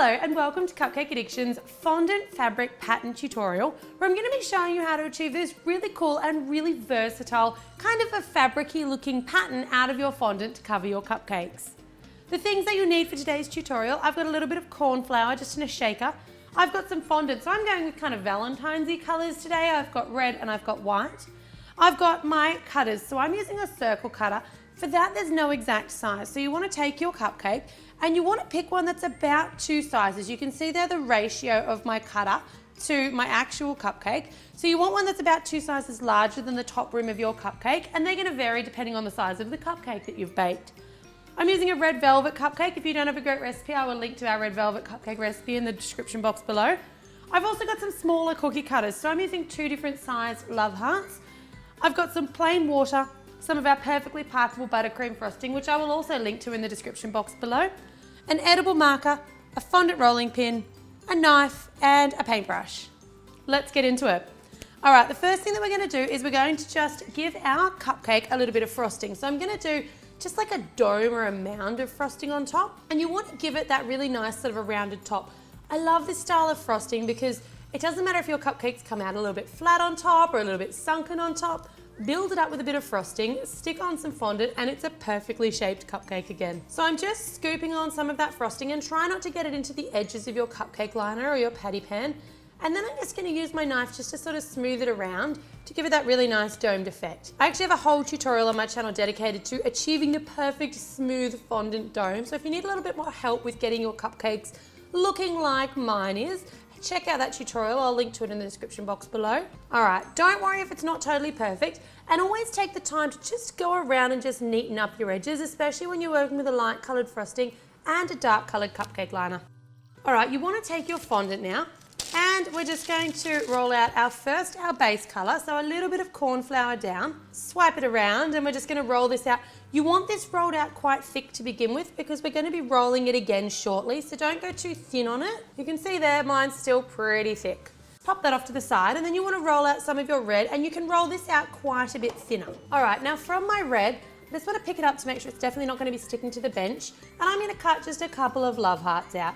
Hello and welcome to Cupcake Addiction's fondant fabric pattern tutorial, where I'm going to be showing you how to achieve this really cool and really versatile kind of a fabric-y looking pattern out of your fondant to cover your cupcakes. The things that you'll need for today's tutorial: I've got a little bit of cornflour just in a shaker. I've got some fondant, so I'm going with kind of Valentine-y colours today. I've got red and I've got white. I've got my cutters, so I'm using a circle cutter. For that, there's no exact size. So you want to take your cupcake and you want to pick one that's about 2 sizes. You can see there the ratio of my cutter to my actual cupcake. So you want one that's about 2 sizes larger than the top rim of your cupcake, and they're going to vary depending on the size of the cupcake that you've baked. I'm using a red velvet cupcake. If you don't have a great recipe, I will link to our red velvet cupcake recipe in the description box below. I've also got some smaller cookie cutters, so I'm using 2 different size love hearts. I've got some plain water, some of our perfectly pipable buttercream frosting, which I will also link to in the description box below, an edible marker, a fondant rolling pin, a knife, and a paintbrush. Let's get into it. All right, the first thing that we're going to do is we're going to just give our cupcake a little bit of frosting. So I'm going to do just like a dome or a mound of frosting on top, and you want to give it that really nice sort of a rounded top. I love this style of frosting because it doesn't matter if your cupcakes come out a little bit flat on top or a little bit sunken on top. Build it up with a bit of frosting, stick on some fondant, and it's a perfectly shaped cupcake again. So I'm just scooping on some of that frosting, and try not to get it into the edges of your cupcake liner or your patty pan. And then I'm just going to use my knife just to sort of smooth it around to give it that really nice domed effect. I actually have a whole tutorial on my channel dedicated to achieving the perfect smooth fondant dome. So if you need a little bit more help with getting your cupcakes looking like mine is, check out that tutorial. I'll link to it in the description box below. All right, don't worry if it's not totally perfect, and always take the time to just go around and just neaten up your edges, especially when you're working with a light colored frosting and a dark colored cupcake liner. All right, you want to take your fondant now, and we're just going to roll out our base color. So a little bit of cornflour down, swipe it around, and we're just going to roll this out. You want this rolled out quite thick to begin with because we're going to be rolling it again shortly, so don't go too thin on it. You can see there, mine's still pretty thick. Pop that off to the side, and then you want to roll out some of your red, and you can roll this out quite a bit thinner. All right, now from my red, I just want to pick it up to make sure it's definitely not going to be sticking to the bench, and I'm going to cut just a couple of love hearts out.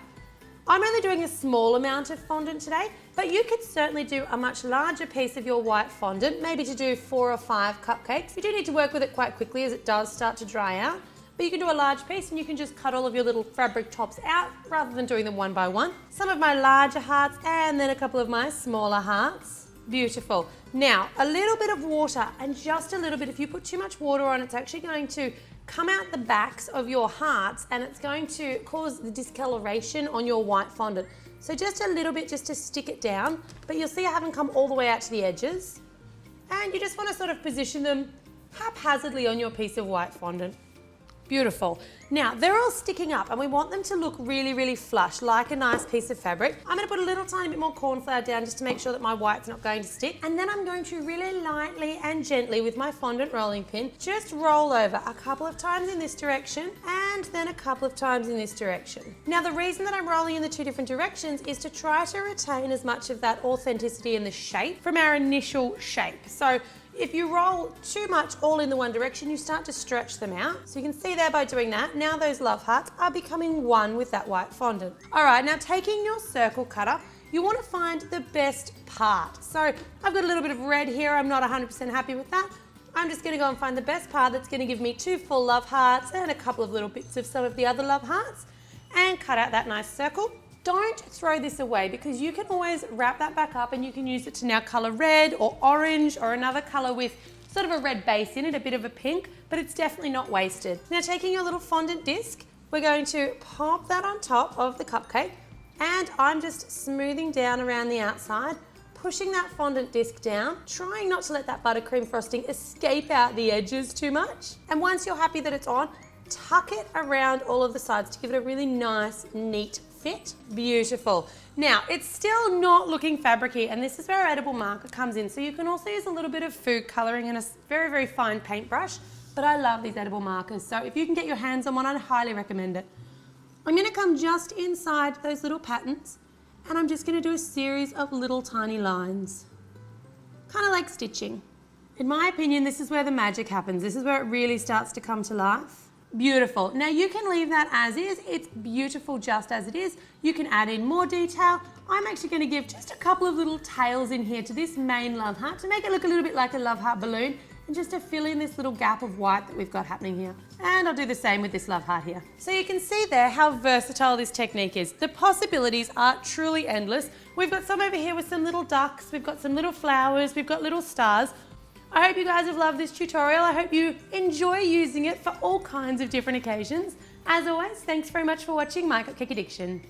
I'm only doing a small amount of fondant today, but you could certainly do a much larger piece of your white fondant, maybe to do 4 or 5 cupcakes. You do need to work with it quite quickly as it does start to dry out, but you can do a large piece and you can just cut all of your little fabric tops out rather than doing them one by one. Some of my larger hearts and then a couple of my smaller hearts. Beautiful. Now, a little bit of water, and just a little bit. If you put too much water on, it's actually going to come out the backs of your hearts and it's going to cause the discoloration on your white fondant. So just a little bit just to stick it down, but you'll see I haven't come all the way out to the edges. And you just want to sort of position them haphazardly on your piece of white fondant. Beautiful. Now, they're all sticking up and we want them to look really, really flush, like a nice piece of fabric. I'm going to put a little tiny bit more cornflour down just to make sure that my white's not going to stick. And then I'm going to really lightly and gently with my fondant rolling pin, just roll over a couple of times in this direction and then a couple of times in this direction. Now, the reason that I'm rolling in the 2 different directions is to try to retain as much of that authenticity in the shape from our initial shape. So if you roll too much all in the one direction, you start to stretch them out. So you can see there by doing that, now those love hearts are becoming one with that white fondant. All right, now taking your circle cutter, you want to find the best part. So I've got a little bit of red here. I'm not 100% happy with that. I'm just going to go and find the best part that's going to give me 2 full love hearts and a couple of little bits of some of the other love hearts, and cut out that nice circle. Don't throw this away because you can always wrap that back up and you can use it to now color red or orange or another color with sort of a red base in it, a bit of a pink, but it's definitely not wasted. Now, taking your little fondant disc, we're going to pop that on top of the cupcake, and I'm just smoothing down around the outside, pushing that fondant disc down, trying not to let that buttercream frosting escape out the edges too much. And once you're happy that it's on, tuck it around all of the sides to give it a really nice, neat fit. Beautiful. Now, it's still not looking fabricy, and this is where our edible marker comes in. So you can also use a little bit of food coloring and a very, very fine paintbrush, but I love these edible markers. So if you can get your hands on one, I'd highly recommend it. I'm going to come just inside those little patterns, and I'm just going to do a series of little tiny lines, kind of like stitching. In my opinion, this is where the magic happens. This is where it really starts to come to life. Beautiful. Now you can leave that as is. It's beautiful just as it is. You can add in more detail. I'm actually going to give just a couple of little tails in here to this main love heart to make it look a little bit like a love heart balloon, and just to fill in this little gap of white that we've got happening here. And I'll do the same with this love heart here. So you can see there how versatile this technique is. The possibilities are truly endless. We've got some over here with some little ducks, we've got some little flowers, we've got little stars. I hope you guys have loved this tutorial. I hope you enjoy using it for all kinds of different occasions. As always, thanks very much for watching My Cupcake Addiction.